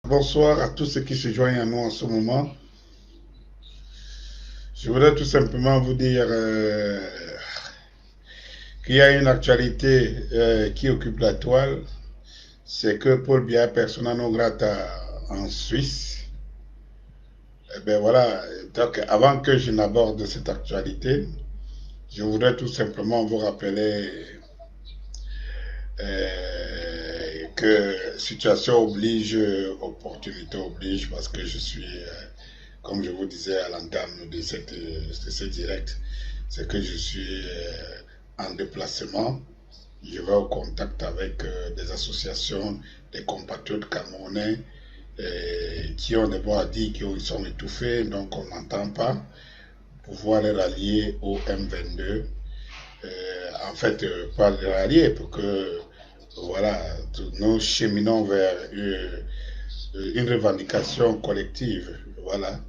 Bonsoir à tous ceux qui se joignent à nous en ce moment. Je voudrais tout simplement vous dire qu'il y a une actualité qui occupe la toile. C'est que Paul Biya, persona non grata en Suisse. Eh bien voilà, donc avant que je n'aborde cette actualité, je voudrais tout simplement vous rappeler que situation oblige, opportunité oblige, parce que je suis comme je vous disais à l'entame de ce direct, c'est que je suis en déplacement. Je vais au contact avec des associations, des compatriotes camerounais qui ont des voix à dire, qui sont étouffés, donc on n'entend pas, pouvoir les rallier au M22. En fait, pas les rallier pour que voilà, nous cheminons vers une revendication collective. Voilà,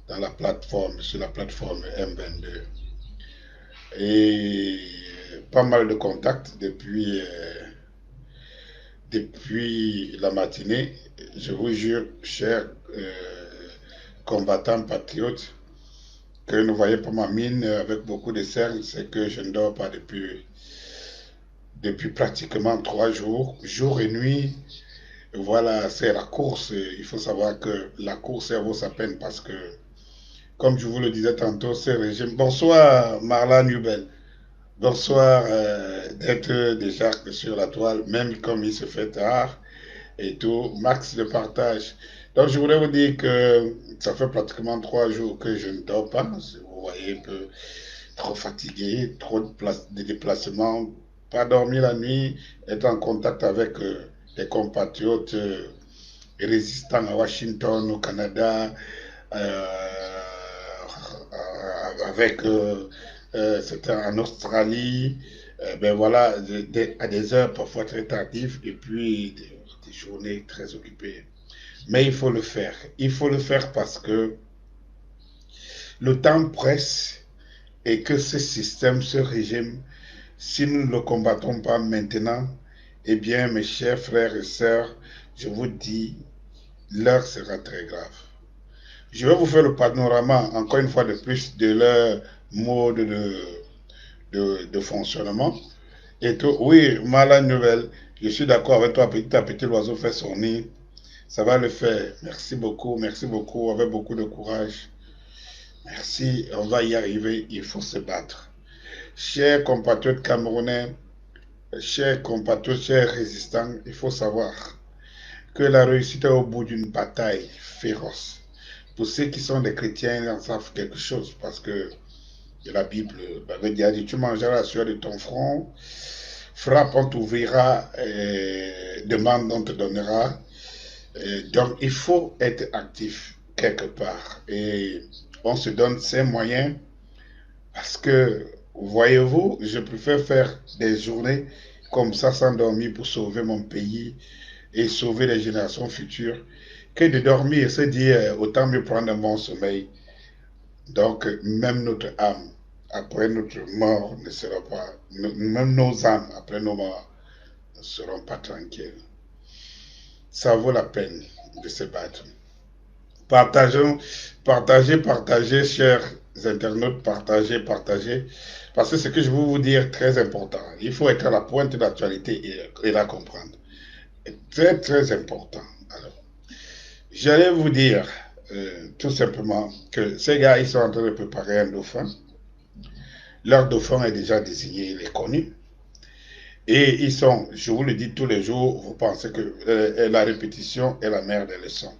dans la plateforme, sur la plateforme M22. Et pas mal de contacts depuis la matinée. Je vous jure, chers combattants patriotes, que ne voyez pas ma mine avec beaucoup de cernes, c'est que je ne dors pas depuis pratiquement 3 jours, jour et nuit. Voilà, c'est la course. Il faut savoir que la course, elle vaut sa peine parce que, comme je vous le disais tantôt, ce régime. Bonsoir, Marla Nubel. Bonsoir d'être déjà sur la toile, même comme il se fait tard et tout. Max de partage. Donc, je voulais vous dire que ça fait pratiquement 3 jours que je ne dors pas. Vous voyez un peu trop fatigué, trop de déplacements, pas dormi la nuit, être en contact avec des compatriotes résistants à Washington, au Canada, euh, avec c'était en Australie, ben voilà, à des heures parfois très tardives et puis des journées très occupées. Mais il faut le faire. Il faut le faire parce que le temps presse et que ce système, ce régime, si nous ne le combattons pas maintenant, eh bien, mes chers frères et sœurs, je vous dis, l'heure sera très grave. Je vais vous faire le panorama, encore une fois de plus, de leur mode de fonctionnement. Et tout, oui, malade nouvelle, je suis d'accord avec toi, petit à petit, l'oiseau fait son nid. Ça va le faire. Merci beaucoup, avec beaucoup de courage. Merci, on va y arriver, il faut se battre. Chers compatriotes camerounais, chers compatriotes, chers résistants, il faut savoir que la réussite est au bout d'une bataille féroce. Pour ceux qui sont des chrétiens, ils en savent quelque chose parce que la Bible avait dit, tu mangeras la sueur de ton front, frappe, on t'ouvrira, demande, on te donnera. Donc, il faut être actif quelque part. Et on se donne ces moyens parce que, voyez-vous, je préfère faire des journées comme ça sans dormir pour sauver mon pays et sauver les générations futures que de dormir et se dire autant mieux prendre un bon sommeil. Donc, même notre âme, après notre mort, ne sera pas, même nos âmes, après nos morts, ne seront pas tranquilles. Ça vaut la peine de se battre. Partageons, partagez, chers internautes, partagez. Parce que ce que je veux vous dire est très important. Il faut être à la pointe de l'actualité et la comprendre. Très, très important. Alors, j'allais vous dire tout simplement que ces gars, ils sont en train de préparer un dauphin. Leur dauphin est déjà désigné, il est connu. Et ils sont, je vous le dis tous les jours, vous pensez que la répétition est la mère des leçons.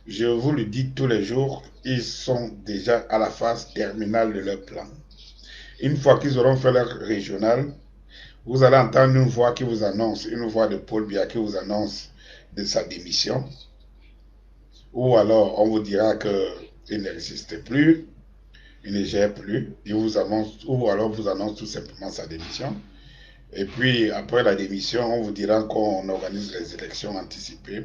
Je vous le dis tous les jours, ils sont déjà à la phase terminale de leur plan. Une fois qu'ils auront fait leur régional, vous allez entendre une voix qui vous annonce, une voix de Paul Biya qui vous annonce de sa démission. Ou alors on vous dira qu'il n'existe plus, il ne gère plus, il vous annonce, ou alors vous annonce tout simplement sa démission. Et puis après la démission, on vous dira qu'on organise les élections anticipées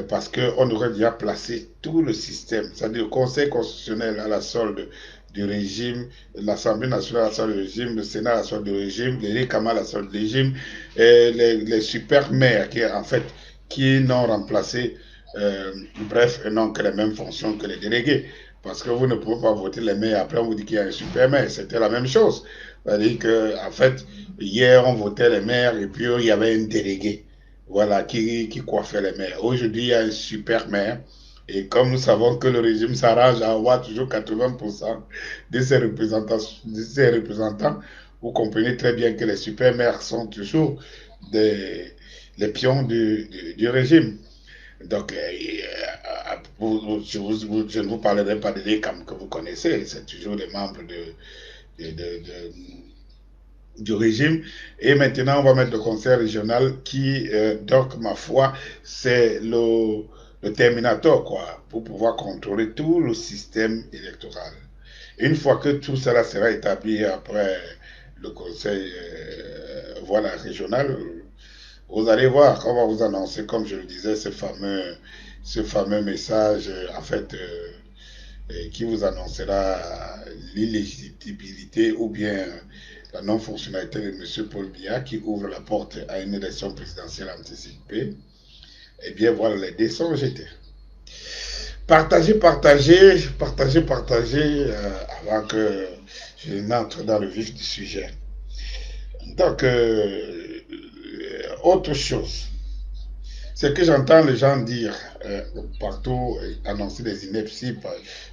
parce qu'on aurait déjà placé tout le système, c'est-à-dire le Conseil constitutionnel à la solde du régime, l'Assemblée nationale à la solde du régime, le Sénat à la solde du régime, les Kama à la solde du régime, et les super maires qui en fait qui n'ont remplacé, bref, n'ont que les mêmes fonctions que les délégués. Parce que vous ne pouvez pas voter les maires, après on vous dit qu'il y a un super maire. C'était la même chose. C'est-à-dire que, en fait, hier on votait les maires et puis il y avait un délégué, voilà, qui coiffait les maires. Aujourd'hui, il y a un super maire. Et comme nous savons que le régime s'arrange à avoir toujours 80% de ses représentants, vous comprenez très bien que les super maires sont toujours les pions du régime. Donc, je ne vous parlerai pas de l'ECAM que vous connaissez, c'est toujours des membres de, de, de, du régime. Et maintenant, on va mettre le conseil régional qui, donc, ma foi, c'est le terminator, quoi, pour pouvoir contrôler tout le système électoral. Une fois que tout cela sera établi après le conseil voilà, régional, vous allez voir, on va vous annoncer, comme je le disais, ce fameux message, en fait, qui vous annoncera l'illégitimité ou bien la non-fonctionnalité de M. Paul Biya qui ouvre la porte à une élection présidentielle anticipée. Eh bien, voilà, les dés sont jetés. Partagez, partagez, partagez, partagez, avant que je n'entre dans le vif du sujet. Donc, autre chose, c'est que j'entends les gens dire partout, annoncer des inepties,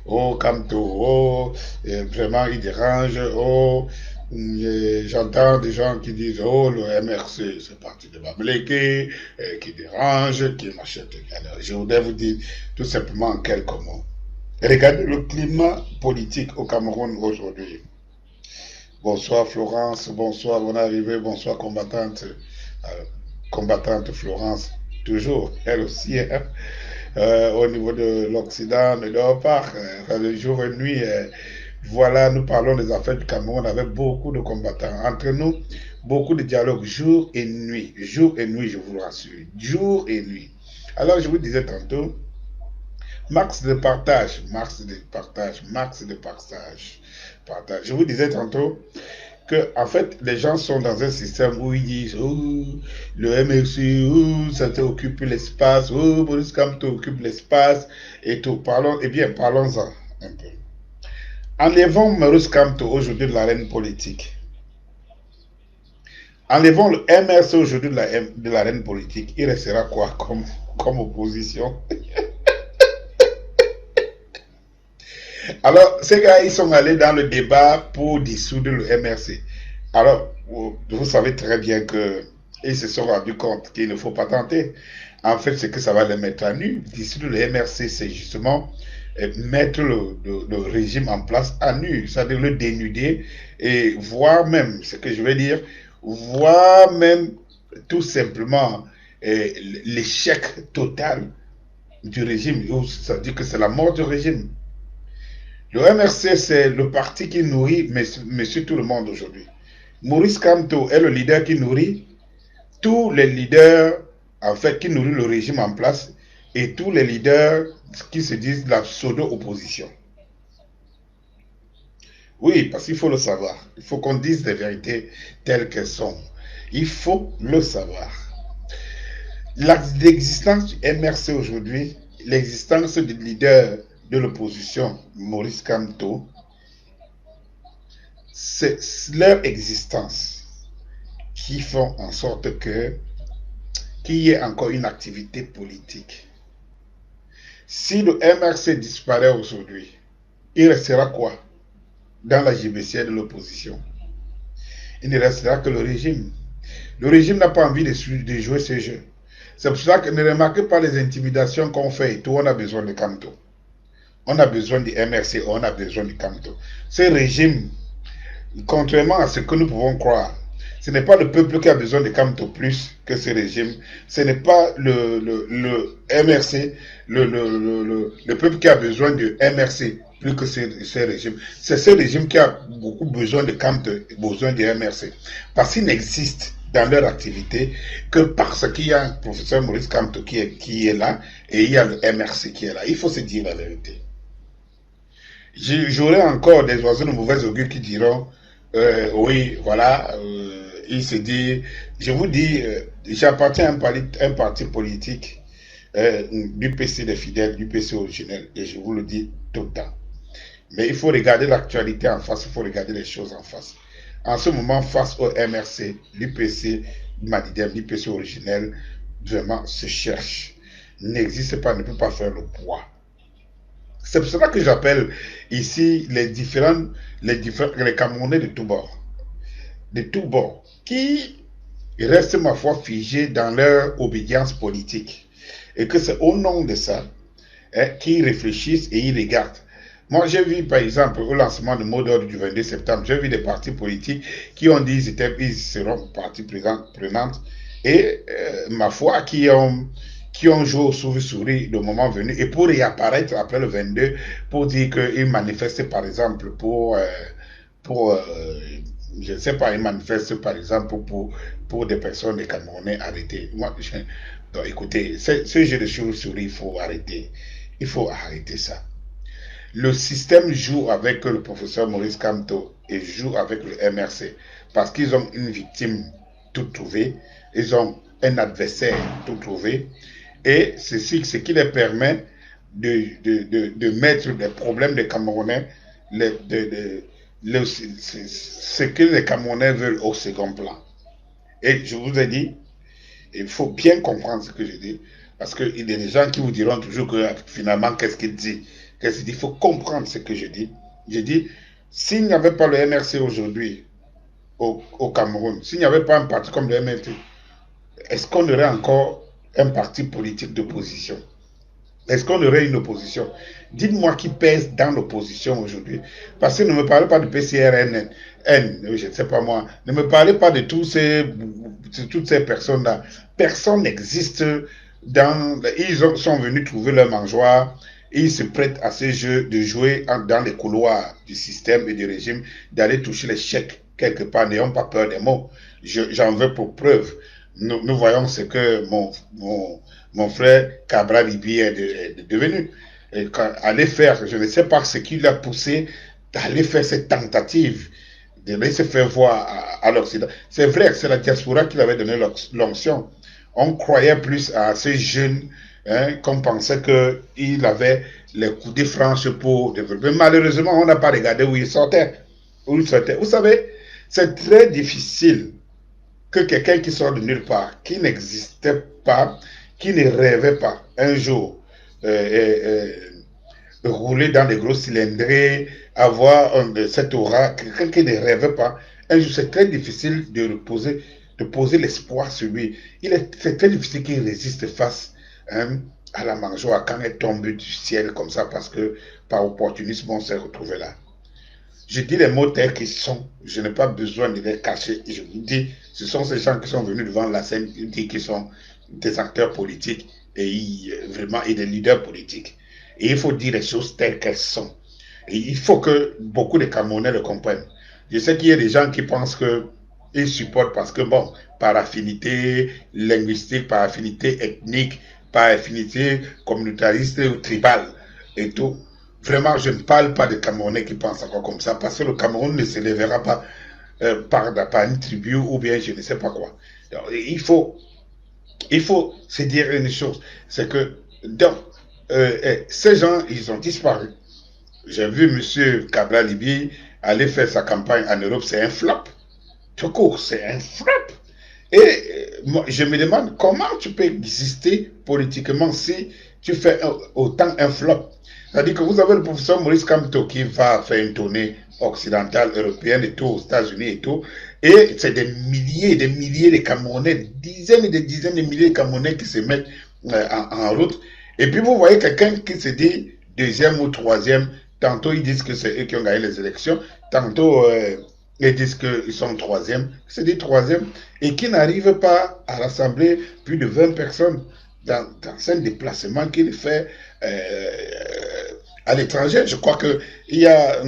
oh, Kamto, oh, vraiment il dérange, oh, j'entends des gens qui disent, oh, le MRC, c'est parti de Babeleke, qui dérange, qui m'achète. Alors, je voudrais vous dire tout simplement en quelques mots. Regardez le climat politique au Cameroun aujourd'hui. Bonsoir Florence, bonsoir mon arrivée, bonsoir combattante. Combattante Florence, toujours, elle aussi, hein, au niveau de l'Occident, ne dort pas, le jour et nuit. Voilà, nous parlons des affaires du Cameroun avec beaucoup de combattants. Entre nous, beaucoup de dialogues jour et nuit, je vous rassure, jour et nuit. Alors, je vous disais tantôt, max de partage, max de partage, max de partage. Je vous disais tantôt que, en fait, les gens sont dans un système où ils disent, oh, le MRC, oh, ça t'occupe l'espace, oh, Boris Kamto occupe l'espace, et tout. Parlons, eh bien, parlons-en un peu. Enlevons Boris Kamto aujourd'hui de l'arène politique. Enlevons le MRC aujourd'hui de l'arène politique. Il restera quoi comme opposition? Alors, ces gars, ils sont allés dans le débat pour dissoudre le MRC. Alors, vous savez très bien que ils se sont rendus compte qu'il ne faut pas tenter. En fait, c'est que ça va les mettre à nu. Dissoudre le MRC, c'est justement mettre le régime en place à nu, c'est-à-dire le dénuder et voir même, ce que je veux dire, voir même tout simplement l'échec total du régime. Ça veut dire que c'est la mort du régime. Le MRC, c'est le parti qui nourrit monsieur tout le monde aujourd'hui. Maurice Kamto est le leader qui nourrit tous les leaders, en fait, qui nourrit le régime en place et tous les leaders qui se disent la pseudo-opposition. Oui, parce qu'il faut le savoir. Il faut qu'on dise les vérités telles qu'elles sont. Il faut le savoir. L'existence du MRC aujourd'hui, l'existence du leader de l'opposition, Maurice Kamto, c'est leur existence qui font en sorte qu'il y ait encore une activité politique. Si le MRC disparaît aujourd'hui, il restera quoi dans la JBC de l'opposition? Il ne restera que le régime. Le régime n'a pas envie de jouer ce jeu. C'est pour ça que ne remarquez pas les intimidations qu'on fait et tout, on a besoin de Kamto. On a besoin du MRC, on a besoin du Kamto. Ce régime, contrairement à ce que nous pouvons croire, ce n'est pas le peuple qui a besoin de Kamto plus que ce régime. Ce n'est pas le MRC, le peuple qui a besoin de MRC plus que ce régime. C'est ce régime qui a beaucoup besoin de Kamto, besoin de MRC. Parce qu'il n'existe dans leur activité que parce qu'il y a un professeur Maurice Kamto qui est là et il y a le MRC qui est là. Il faut se dire la vérité. J'aurai encore des oiseaux de mauvais augure qui diront oui, voilà, il se dit, je vous dis, j'appartiens à un parti politique du PC des fidèles, du PC originel, et je vous le dis tout le temps. Mais il faut regarder l'actualité en face, il faut regarder les choses en face. En ce moment, face au MRC, l'UPC, Madidem, l'UPC originel, vraiment se cherche. N'existe pas, ne peut pas faire le poids. C'est pour cela que j'appelle ici les Camerounais de tous bords, qui restent, ma foi, figés dans leur obédience politique. Et que c'est au nom de ça qu'ils réfléchissent et ils regardent. Moi, j'ai vu, par exemple, au lancement du mot d'ordre du 22 septembre, j'ai vu des partis politiques qui ont dit qu'ils seront partie prenante et, ma foi, qui ont joué au souris le moment venu et pour y apparaître après le 22 pour dire qu'ils manifestent, par exemple, je ne sais pas, ils manifestent, par exemple, pour des personnes, des Camerounais arrêtés. Moi, donc, écoutez, ce jeu de souris, il faut arrêter. Il faut arrêter ça. Le système joue avec le professeur Maurice Kamto et joue avec le MRC parce qu'ils ont une victime tout trouvée, ils ont un adversaire tout trouvé et ceci, ce qui les permet de mettre les problèmes des Camerounais, ce que les Camerounais veulent au second plan. Et je vous ai dit, il faut bien comprendre ce que je dis parce qu'il y a des gens qui vous diront toujours que finalement, qu'est-ce qu'il dit? Il faut comprendre ce que je dis. Je dis, s'il n'y avait pas le MRC aujourd'hui au Cameroun, s'il n'y avait pas un parti comme le MRC, est-ce qu'on aurait encore un parti politique d'opposition? Est-ce qu'on aurait une opposition? Dites-moi qui pèse dans l'opposition aujourd'hui. Parce que ne me parlez pas de PCRN, je ne sais pas moi. Ne me parlez pas de toutes ces personnes-là. Personne n'existe ils sont venus trouver leur mangeoire. Ils se prêtent à ce jeu de jouer dans les couloirs du système et du régime, d'aller toucher les chèques quelque part. N'ayons pas peur des mots. J'en veux pour preuve. Nous voyons ce que mon frère Cabral Libi est devenu. Aller faire, je ne sais pas ce qui l'a poussé d'aller faire cette tentative, de se faire voir à l'Occident. C'est vrai que c'est la diaspora qui lui avait donné l'onction. On croyait plus à ces jeunes qu'on pensait qu'il avait les coudées franches pour développer. Malheureusement, on n'a pas regardé où il sortait. Vous savez, c'est très difficile que quelqu'un qui sort de nulle part, qui n'existait pas, qui ne rêvait pas un jour rouler dans des gros cylindrés, avoir cette aura, quelqu'un qui ne rêvait pas, un jour c'est très difficile de poser l'espoir sur lui. C'est très difficile qu'il résiste face à la mangeoire quand elle tombe du ciel comme ça parce que par opportunisme on s'est retrouvé là. Je dis les mots tels qu'ils sont, je n'ai pas besoin de les cacher. Je vous dis, ce sont ces gens qui sont venus devant la scène, qui disent qu'ils sont des acteurs politiques et vraiment et des leaders politiques. Et il faut dire les choses telles qu'elles sont. Et il faut que beaucoup de Camerounais le comprennent. Je sais qu'il y a des gens qui pensent qu'ils supportent parce que, bon, par affinité linguistique, par affinité ethnique, par affinité communautariste ou tribale et tout. Vraiment, je ne parle pas de Camerounais qui pensent encore comme ça, parce que le Cameroun ne se lèvera pas par une tribu ou bien je ne sais pas quoi. Donc, il faut se dire une chose, c'est que donc, ces gens, ils ont disparu. J'ai vu M. Cabral Libi aller faire sa campagne en Europe, c'est un flop. Tout court, c'est un flop. Et moi, je me demande comment tu peux exister politiquement si tu fais autant un flop. C'est-à-dire que vous avez le professeur Maurice Kamto qui va faire une tournée occidentale, européenne et tout, aux États-Unis et tout. Et c'est des milliers de Camerounais, des dizaines de milliers de Camerounais qui se mettent en route. Et puis vous voyez quelqu'un qui se dit deuxième ou troisième. Tantôt ils disent que c'est eux qui ont gagné les élections. Tantôt ils disent qu'ils sont troisième. Qui se dit troisième et qui n'arrive pas à rassembler plus de 20 personnes dans un déplacement qu'il fait à l'étranger. Je crois qu'il y a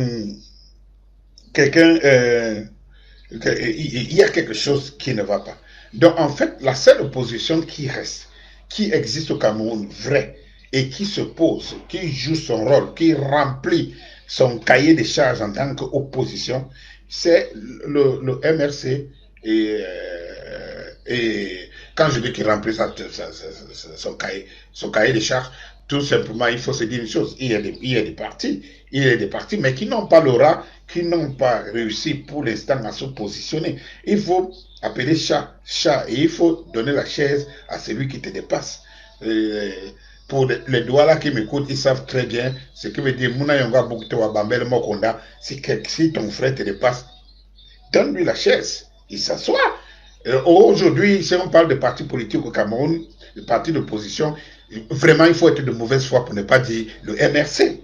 il y a quelque chose qui ne va pas. Donc en fait, la seule opposition qui reste, qui existe au Cameroun, vrai, et qui se pose, qui joue son rôle, qui remplit son cahier de charges en tant qu'opposition, c'est le MRC Et quand je dis qu'il remplit son cahier de charges, tout simplement, il faut se dire une chose. Il y a des partis, il y a des partis, mais qui n'ont pas l'aura, qui n'ont pas réussi pour l'instant à se positionner. Il faut appeler chat, chat, et il faut donner la chaise à celui qui te dépasse. Euh, pour les doigts là qui m'écoutent, ils savent très bien ce que veut dire Mouna Yonga Bouktewa Bambel Mokonda. Si ton frère te dépasse, donne-lui la chaise, il s'assoit. Aujourd'hui, si on parle de partis politiques au Cameroun, de partis d'opposition, vraiment, il faut être de mauvaise foi pour ne pas dire le MRC.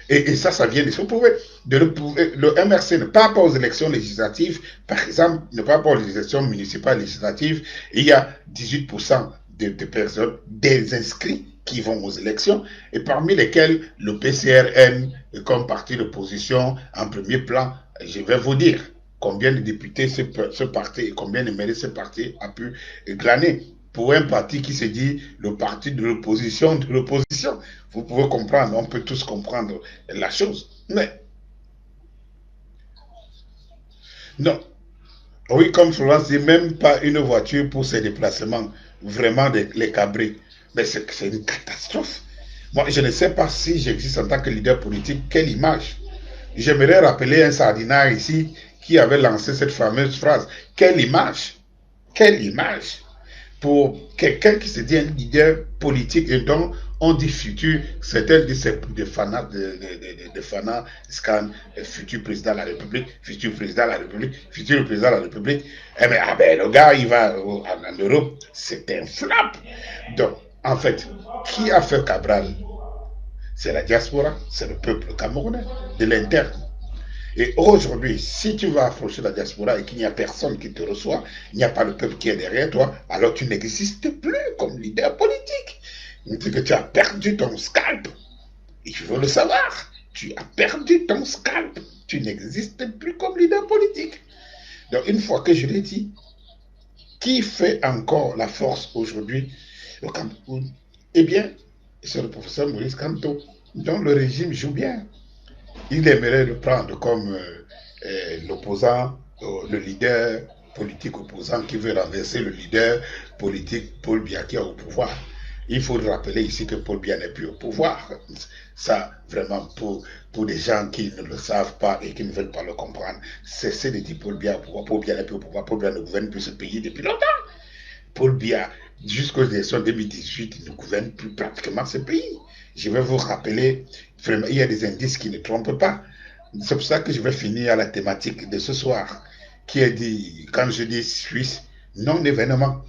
Et ça vient de se prouver. Le MRC ne part pas aux élections législatives, par exemple, ne part pas aux élections municipales législatives, il y a 18% de personnes, des inscrits qui vont aux élections, et parmi lesquels le PCRN, comme parti d'opposition, en premier plan, je vais vous dire combien de députés ce parti et combien de maires ce parti a pu glaner pour un parti qui se dit le parti de l'opposition de l'opposition. Vous pouvez comprendre, on peut tous comprendre la chose. Mais non, oui, comme Florence dit, même pas une voiture pour ses déplacements, vraiment les cabris. Mais c'est une catastrophe. Moi, je ne sais pas si j'existe en tant que leader politique, quelle image. J'aimerais rappeler un sardinard ici qui avait lancé cette fameuse phrase. Quelle image! Quelle image! Pour quelqu'un qui se dit un leader politique et dont on dit futur, certains disent des fanats de fanats scan futur président de la République, futur président de la République, futur président de la République. Eh bien, ah ben, le gars, il va en Europe, c'est un flap. Donc, en fait, qui a fait Cabral? C'est la diaspora, c'est le peuple camerounais, de l'interne. Et aujourd'hui, si tu vas approcher la diaspora et qu'il n'y a personne qui te reçoit, il n'y a pas le peuple qui est derrière toi, alors tu n'existes plus comme leader politique. C'est que tu as perdu ton scalp. Et je veux le savoir. Tu as perdu ton scalp. Tu n'existes plus comme leader politique. Donc, une fois que je l'ai dit, qui fait encore la force aujourd'hui au Cameroun? Eh bien, c'est le professeur Maurice Kamto, dont le régime joue bien. Il aimerait le prendre comme l'opposant, le leader politique opposant qui veut renverser le leader politique Paul Biya qui est au pouvoir. Il faut rappeler ici que Paul Biya n'est plus au pouvoir. Ça, vraiment, pour des gens qui ne le savent pas et qui ne veulent pas le comprendre, cessez de dire Paul Biya au pouvoir. Paul Biya n'est plus au pouvoir. Paul Biya ne gouverne plus ce pays depuis longtemps. Paul Biya, jusqu'aux élections 2018, il ne gouverne plus pratiquement ce pays. Je vais vous rappeler, vraiment, il y a des indices qui ne trompent pas. C'est pour ça que je vais finir à la thématique de ce soir, qui est dit, quand je dis Suisse, non-événement.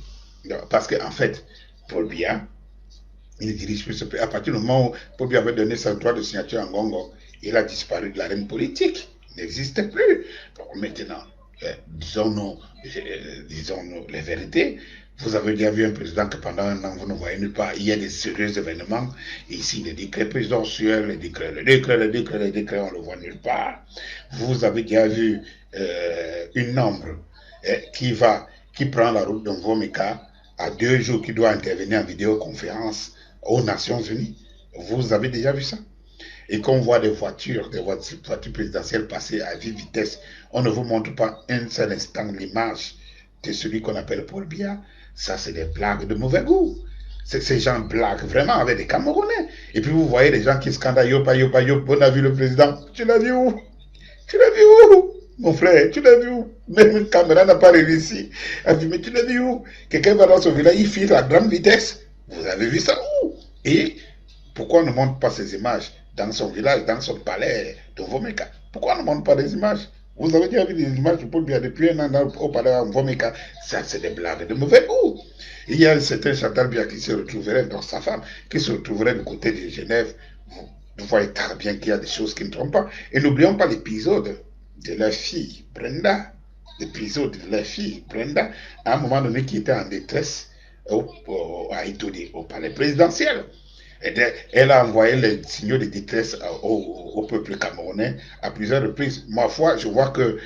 Parce qu'en fait, Paul Biya, il dirige plus ce pays. À partir du moment où Paul Biya avait donné son droit de signature en Congo, il a disparu de l'arène politique. Il n'existe plus. Donc maintenant, disons-nous les vérités. Vous avez déjà vu un président que pendant un an, vous ne voyez nulle part. Il y a des sérieux événements. Ici, les décrets présidentiels, les décrets, on ne le voit nulle part. Vous avez déjà vu une nombre qui prend la route d'un Vomeka à 2 jours, qui doit intervenir en vidéoconférence aux Nations Unies. Vous avez déjà vu ça? Et qu'on voit des voitures présidentielles passer à vive vitesse, on ne vous montre pas un seul instant l'image de celui qu'on appelle Paul Biya. Ça, c'est des blagues de mauvais goût. Ces gens blaguent vraiment avec des Camerounais. Et puis vous voyez des gens qui scandent yopa, yopa, yopa. On a vu le président. Tu l'as vu où? Tu l'as vu où? Mon frère, tu l'as vu où? Même une caméra n'a pas réussi. Elle dit, mais tu l'as vu où? Quelqu'un va dans son village, il file à grande vitesse. Vous avez vu ça où? Et pourquoi on ne montre pas ces images dans son village, dans son palais de Vomeka? Pourquoi on ne montre pas des images? Vous avez déjà vu des images de Paul Biya depuis un an au palais de Vomeka? Ça, c'est des blagues de mauvais goût. Il y a un certain Chantal Biya qui se retrouverait, dans sa femme, qui se retrouverait du côté de Genève. Vous voyez très bien qu'il y a des choses qui ne trompent pas. Et n'oublions pas l'épisode de leur fille, Brenda. L'épisode de leur fille, Brenda, à un moment donné, qui était en détresse à Itodi, au palais présidentiel. Elle a envoyé les signaux de détresse au peuple camerounais à plusieurs reprises. Ma foi, je vois que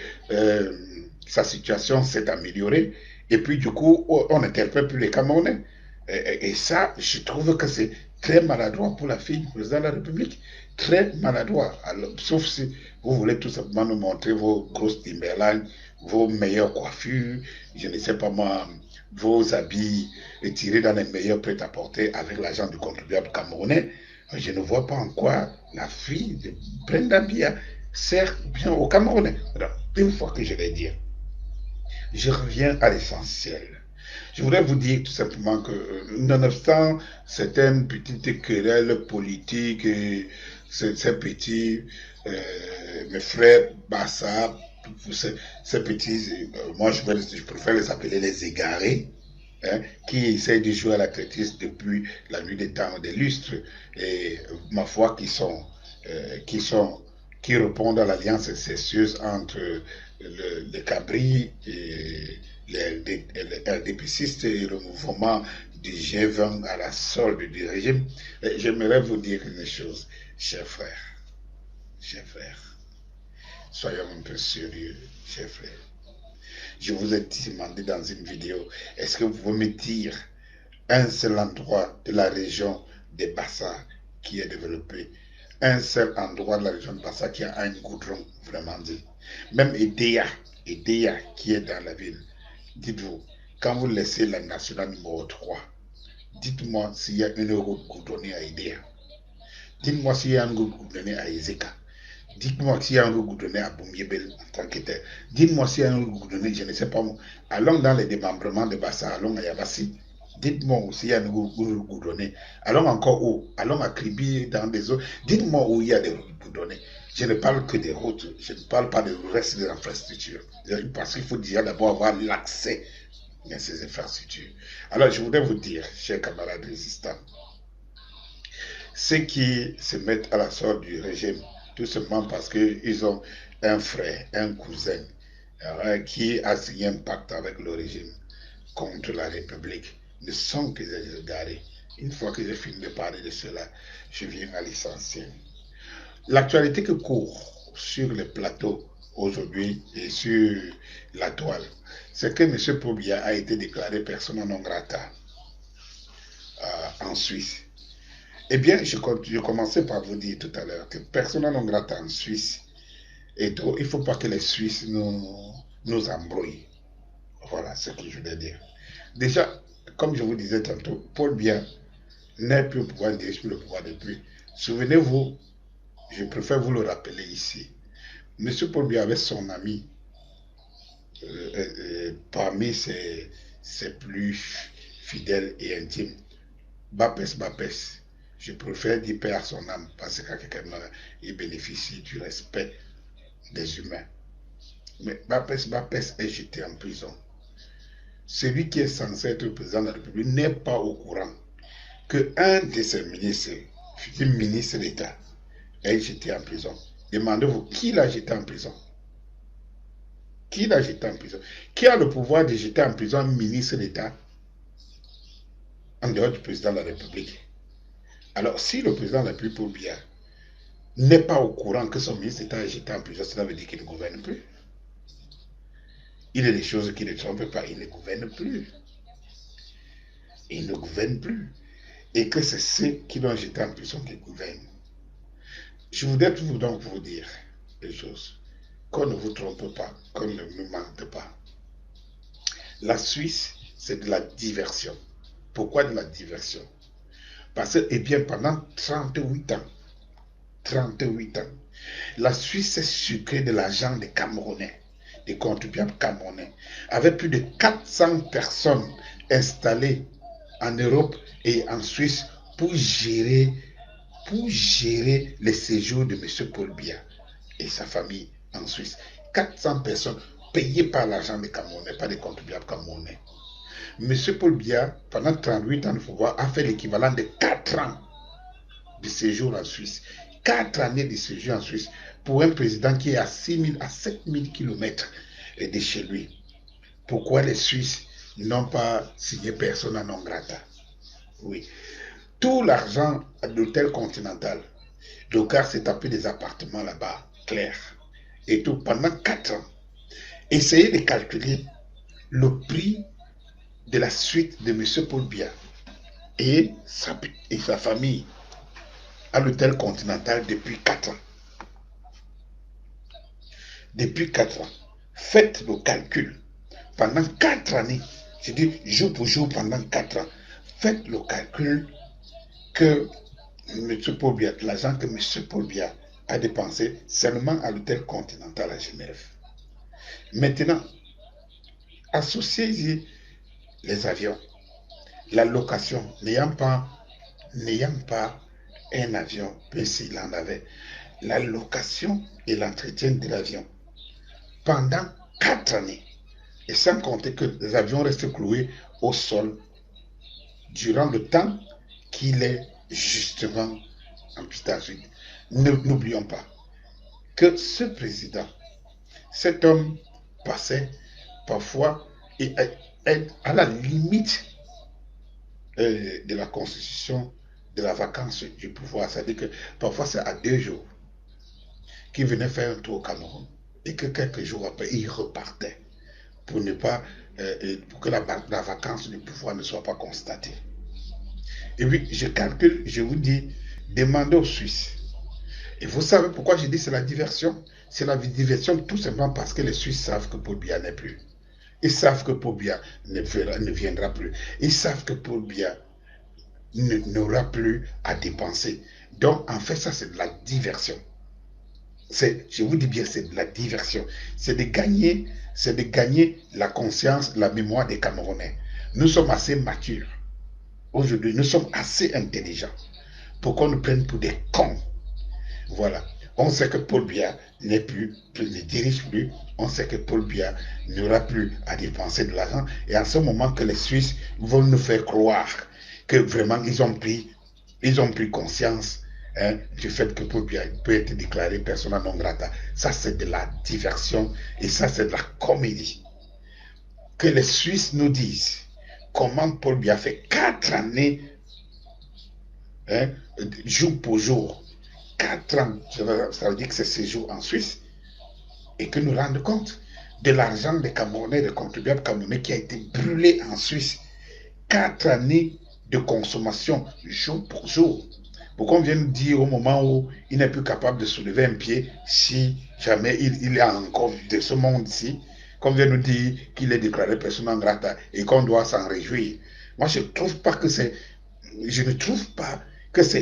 sa situation s'est améliorée. Et puis, du coup, on n'interpelle plus les Camerounais. Et ça, je trouve que c'est très maladroit pour la fille du président de la République. Très maladroit. Alors, sauf si vous voulez tout simplement nous montrer vos grosses Timberland vos meilleures coiffures, je ne sais pas moi, vos habits tirés dans les meilleurs prêt-à-porter avec l'argent du contribuable camerounais, je ne vois pas en quoi la fille de Brenda Bia sert bien aux Camerounais. Alors, une fois que je l'ai dit, je reviens à l'essentiel. Je voudrais vous dire tout simplement que, nonobstant certaines petites querelles politiques et ces petits, mes frères Bassa, ces petits, moi je préfère les appeler les égarés, hein, qui essayent de jouer à la traîtrise depuis la nuit des temps des lustres, et ma foi, qui répondent à l'alliance incestueuse entre les cabris et les LDPcistes et le mouvement du G20 à la solde du régime. J'aimerais vous dire une chose, chers frères, soyons un peu sérieux, chers frères. Je vous ai demandé dans une vidéo, est-ce que vous pouvez me dire un seul endroit de la région des Bassa qui est développé, un seul endroit de la région de Bassa qui a un goudron vraiment dit. Même Edea qui est dans la ville, dites-vous, quand vous laissez la nationale numéro 3, dites-moi s'il y a une route goudronnée à Edea. Dites-moi s'il y a une route goudronnée à Ezeka. Dites-moi s'il y a un route goudronné à Boumiebel en tant que tel. Dites-moi s'il y a un route goudronné, je ne sais pas. Allons dans les démembrements de Bassa, allons à Yabassi. Dites-moi aussi il y a un route goudronné. Allons encore où? Allons à Kribi, dans des eaux. Dites-moi où il y a des routes goudronnées. Je ne parle que des routes, je ne parle pas du reste de l'infrastructure. Parce qu'il faut déjà d'abord avoir l'accès à ces infrastructures. Alors je voudrais vous dire, chers camarades résistants, ceux qui se mettent à la sorte du régime, tout simplement parce qu'ils ont un frère, un cousin, qui a signé un pacte avec le régime contre la République, ne sont que des égarés. Une fois que j'ai fini de parler de cela, je viens à l'essentiel. L'actualité que court sur les plateaux aujourd'hui et sur la toile, c'est que M. Pobia a été déclaré persona non grata en Suisse. Eh bien, je commençais par vous dire tout à l'heure que persona non grata en Suisse, et donc, il ne faut pas que les Suisses nous embrouillent. Voilà ce que je voulais dire. Déjà, comme je vous disais tantôt, Paul Biya n'est plus au pouvoir, il dirige plus le pouvoir depuis. Souvenez-vous, je préfère vous le rappeler ici. Monsieur Paul Biya avait son ami parmi ses plus fidèles et intimes, Bapes. Je préfère dire paix à son âme parce qu'à quelqu'un il bénéficie du respect des humains. Mais Bapes est jeté en prison. Celui qui est censé être le président de la République n'est pas au courant qu'un de ses ministres, futur ministre d'État, est jeté en prison. Demandez-vous qui l'a jeté en prison? Qui l'a jeté en prison? Qui a le pouvoir de jeter en prison un ministre d'État en dehors du président de la République? Alors, si le président de la République, Paul Biya, n'est pas au courant que son ministre d'État est jeté en prison, cela veut dire qu'il ne gouverne plus. Il y a des choses qui ne trompent pas, il ne gouverne plus. Il ne gouverne plus. Et que c'est ceux qui l'ont jeté en prison qui gouvernent. Je voudrais donc vous dire des choses. Qu'on ne vous trompe pas, qu'on ne me mente pas. La Suisse, c'est de la diversion. Pourquoi de la diversion? Parce que, eh bien, pendant 38 ans, la Suisse s'est sucrée de l'argent des Camerounais, des contribuables camerounais, avec plus de 400 personnes installées en Europe et en Suisse pour gérer les séjours de M. Paul Biya et sa famille en Suisse. 400 personnes payées par l'argent des Camerounais, pas des contribuables camerounais. M. Paul Biya, pendant 38 ans de pouvoir, a fait l'équivalent de 4 ans de séjour en Suisse. 4 années de séjour en Suisse pour un président qui est à 6 000 à 7 000 km de chez lui. Pourquoi les Suisses n'ont pas signé persona non grata? Oui. Tout l'argent de l'hôtel Continental, Docard s'est tapé des appartements là-bas, clair. Et tout pendant 4 ans. Essayez de calculer le prix de la suite de M. Paul Biya et sa famille à l'hôtel Continental depuis 4 ans. Depuis 4 ans. faites le calcul. Pendant 4 années, je dis jour pour jour pendant 4 ans, faites le calcul que M. Paul Biya, l'argent que M. Paul Biya a dépensé seulement à l'hôtel Continental à Genève. Maintenant, associez-y les avions, la location, n'ayant pas un avion, même s'il en avait, la location et l'entretien de l'avion pendant 4 années. Et sans compter que les avions restent cloués au sol durant le temps qu'il est justement en pistage. N'oublions pas que ce président, cet homme passait parfois et à la limite de la constitution de la vacance du pouvoir. C'est-à-dire que parfois c'est à 2 jours qu'il venait faire un tour au Cameroun et que quelques jours après il repartait pour ne pas pour que la vacance du pouvoir ne soit pas constatée. Et puis je calcule, je vous dis, demandez aux Suisses. Et vous savez pourquoi je dis c'est la diversion? C'est la diversion tout simplement parce que les Suisses savent que Paul Biya n'est plus. Ils savent que Paul Biya ne viendra plus. Ils savent que Paul Biya n'aura plus à dépenser. Donc, en fait, ça, c'est de la diversion. Je vous dis bien, c'est de la diversion. C'est de gagner la conscience, la mémoire des Camerounais. Nous sommes assez matures. Aujourd'hui, nous sommes assez intelligents pour qu'on nous prenne pour des cons. Voilà. On sait que Paul Biya ne dirige plus. On sait que Paul Biya n'aura plus à dépenser de l'argent. Et en ce moment que les Suisses vont nous faire croire que vraiment ils ont pris conscience du fait que Paul Biya peut être déclaré persona non grata. Ça, c'est de la diversion et ça, c'est de la comédie. Que les Suisses nous disent comment Paul Biya fait 4 années, jour pour jour, 4 ans, ça veut dire que c'est séjour en Suisse, et que nous rendons compte de l'argent des Camerounais, des contribuables camerounais qui a été brûlé en Suisse. 4 années de consommation jour pour jour. Pourquoi on vient nous dire au moment où il n'est plus capable de soulever un pied, si jamais il est encore de ce monde-ci, qu'on vient nous dire qu'il est déclaré persona non grata et qu'on doit s'en réjouir. Moi, je ne trouve pas que c'est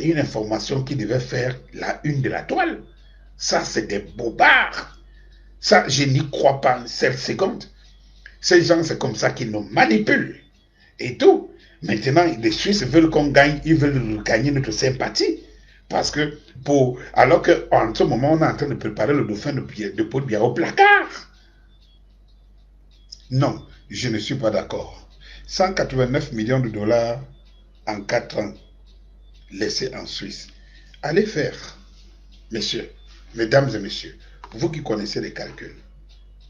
une information qui devait faire la une de la toile. Ça, c'est des bobards. Ça, je n'y crois pas une seule seconde. Ces gens, c'est comme ça qu'ils nous manipulent. Et tout. Maintenant, les Suisses veulent qu'on gagne, ils veulent gagner notre sympathie. Parce que, alors qu'en ce moment, on est en train de préparer le dauphin de Paul Biya au placard. Non, je ne suis pas d'accord. 189 millions de dollars en 4 ans laissés en Suisse. Allez faire, messieurs, mesdames et messieurs, vous qui connaissez les calculs,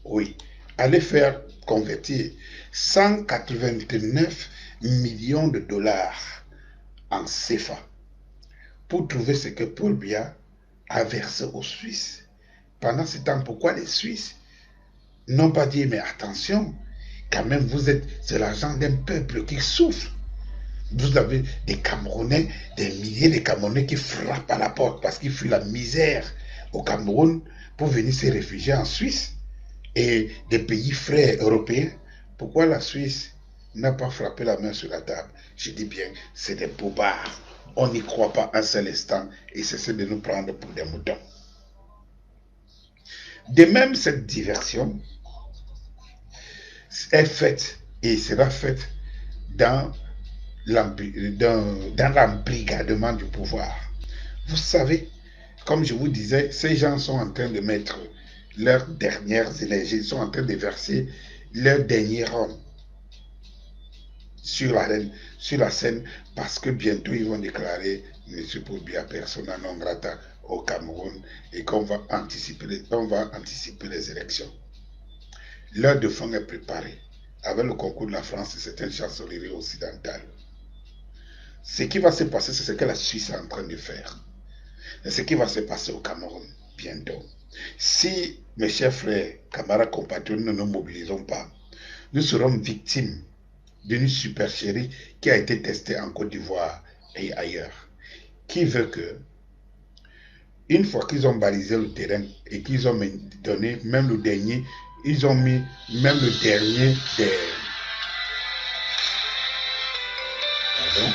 oui, allez faire convertir 189 millions de dollars en CFA pour trouver ce que Paul Biya a versé aux Suisses. Pendant ce temps, pourquoi les Suisses n'ont pas dit, mais attention, quand même, c'est l'argent d'un peuple qui souffre. Vous avez des Camerounais, des milliers de Camerounais qui frappent à la porte parce qu'ils fuient la misère au Cameroun pour venir se réfugier en Suisse et des pays frères européens. Pourquoi la Suisse n'a pas frappé la main sur la table? Je dis bien, c'est des bobards. On n'y croit pas un seul instant et c'est de nous prendre pour des moutons. De même, cette diversion est faite et sera faite dans l'embrigadement du pouvoir. Vous savez, comme je vous disais, ces gens sont en train de mettre leurs dernières énergies, ils sont en train de verser leur dernier rhum sur la scène parce que bientôt ils vont déclarer M. Paul Biya persona non grata au Cameroun et qu'on va anticiper les élections. Leur défunt est préparé. Avec le concours de la France, c'est une chancellerie occidentale. Ce qui va se passer, c'est ce que la Suisse est en train de faire. Et ce qui va se passer au Cameroun bientôt. Si, mes chers frères, camarades compatriotes, ne nous mobilisons pas, nous serons victimes d'une supercherie qui a été testée en Côte d'Ivoire et ailleurs. Qui veut que Une fois qu'ils ont balisé le terrain et qu'ils ont donné même le dernier, ils ont mis même le dernier des... Pardon.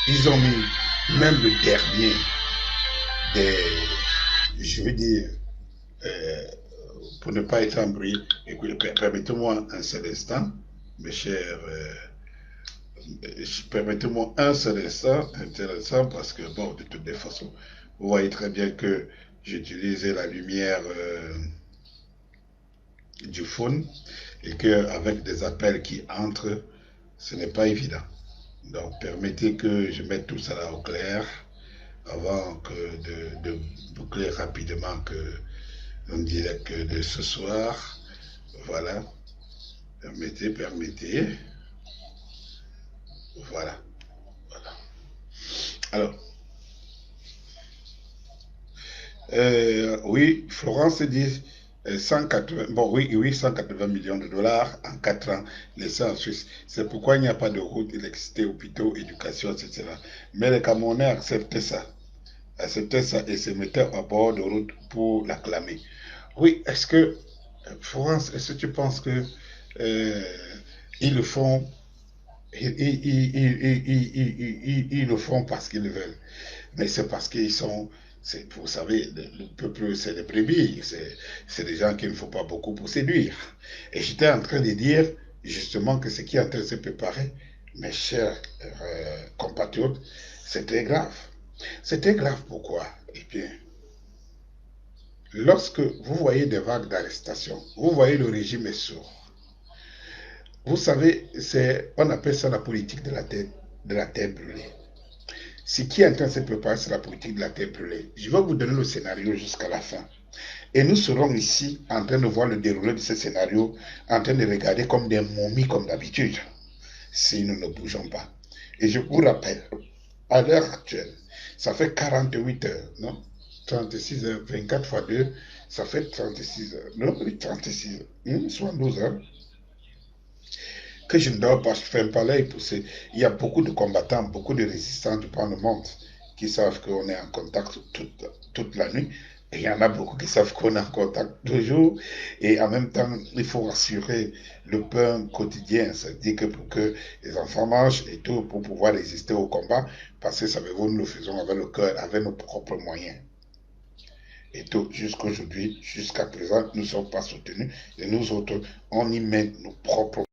Ils ont mis même le dernier des... Je veux dire, pour ne pas être embrouillé, permettez-moi un seul instant, mes chers... permettez-moi un seul instant, intéressant, parce que, bon, de toutes les façons, vous voyez très bien que j'utilisais la lumière du phone et qu'avec des appels qui entrent, ce n'est pas évident. Donc, permettez que je mette tout ça au clair avant de boucler rapidement un direct de ce soir. Voilà. Permettez. Voilà. Voilà. Alors, oui, Florence dit 180, bon, oui, 180 millions de dollars en 4 ans laissés en Suisse. C'est pourquoi il n'y a pas de route, électricité, hôpitaux, éducation, etc. Mais les Camerounais acceptaient ça et se mettaient à bord de route pour l'acclamer. Oui, est-ce que, Florence, est-ce que tu penses que euh, ils le font, ils le font parce qu'ils le veulent? Mais c'est parce qu'ils sont, vous savez, le peuple, c'est des brebis, c'est des gens qu'il ne faut pas beaucoup pour séduire. Et j'étais en train de dire justement que ce qui est en train de se préparer, mes chers compatriotes, c'est très grave. C'est très grave pourquoi? Eh bien, lorsque vous voyez des vagues d'arrestation, vous voyez le régime est sourd. Vous savez, on appelle ça la politique de la terre brûlée. Ce qui est en train de se préparer, c'est la politique de la terre brûlée. Je vais vous donner le scénario jusqu'à la fin. Et nous serons ici en train de voir le déroulé de ce scénario, en train de regarder comme des momies comme d'habitude, si nous ne bougeons pas. Et je vous rappelle, à l'heure actuelle, ça fait 48 heures, non? 36 heures, 24 fois 2, ça fait 36 heures. Non, oui, 36 heures, 72 heures. Que je ne dors pas, je fais un palais poussé. Il y a beaucoup de combattants, beaucoup de résistants du pan le monde qui savent qu'on est en contact toute la nuit. Et il y en a beaucoup qui savent qu'on est en contact toujours. Et en même temps, il faut assurer le pain quotidien. C'est-à-dire que pour que les enfants mangent et tout, pour pouvoir résister au combat, parce que savez-vous, nous le faisons avec le cœur, avec nos propres moyens. Et tout, jusqu'à aujourd'hui, jusqu'à présent, nous ne sommes pas soutenus. Et nous autres, on y met nos propres